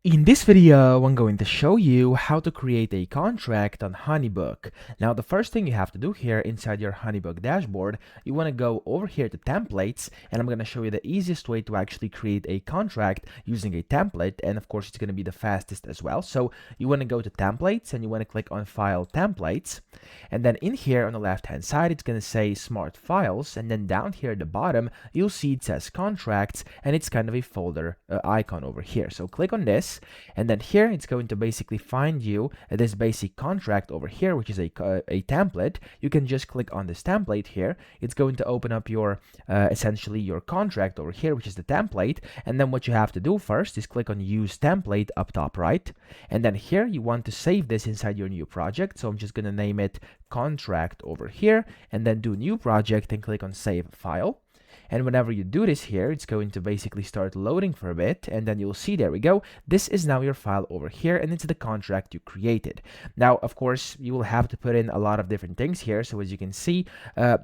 In this video, I'm going to show you how to create a contract on HoneyBook. Now, the first thing you have to do here inside your HoneyBook dashboard, you want to go over here to templates, and I'm going to show you the easiest way to actually create a contract using a template, and of course, it's going to be the fastest as well. So you want to go to templates, and you want to click on File Templates, and then in here on the left-hand side, it's going to say Smart Files, and then down here at the bottom, you'll see it says Contracts, and it's kind of a folder icon over here. So click on this. And then here it's going to basically find you this basic contract over here, which is a template. You can just click on this template here. It's going to open up your essentially your contract over here, which is the template. And then what you have to do first is click on Use Template up top right. And then here you want to save this inside your new project. So I'm just going to name it Contract over here, and then do New Project and click on Save File. And whenever you do this here, it's going to basically start loading for a bit, and then you'll see, there we go, this is now your file over here, and it's the contract you created. Now, of course, you will have to put in a lot of different things here. So as you can see,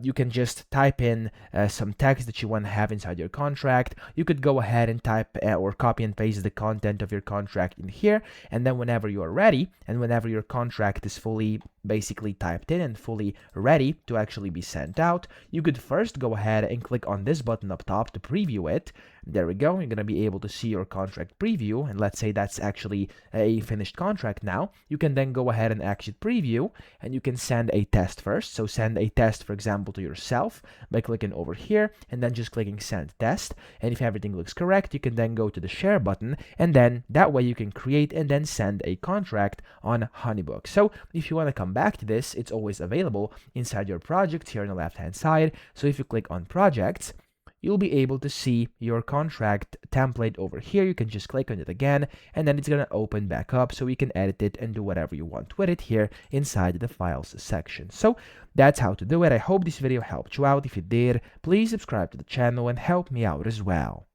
you can just type in some text that you want to have inside your contract. You could go ahead and type or copy and paste the content of your contract in here, and then whenever you are ready, and whenever your contract is fully basically typed in and fully ready to actually be sent out, you could first go ahead and click on this button up top to preview it. There we go. You're going to be able to see your contract preview, and let's say that's actually a finished contract now. You can then go ahead and exit preview, and you can send a test first. So send a test, for example, to yourself by clicking over here and then just clicking send test. And if everything looks correct, you can then go to the share button, and then that way you can create and then send a contract on HoneyBook. So if you want to come back to this, it's always available inside your project here on the left hand side. So if you click on projects, you'll be able to see your contract template over here. You can just click on it again, and then it's going to open back up so you can edit it and do whatever you want with it here inside the files section. So that's how to do it. I hope this video helped you out. If it did, please subscribe to the channel and help me out as well.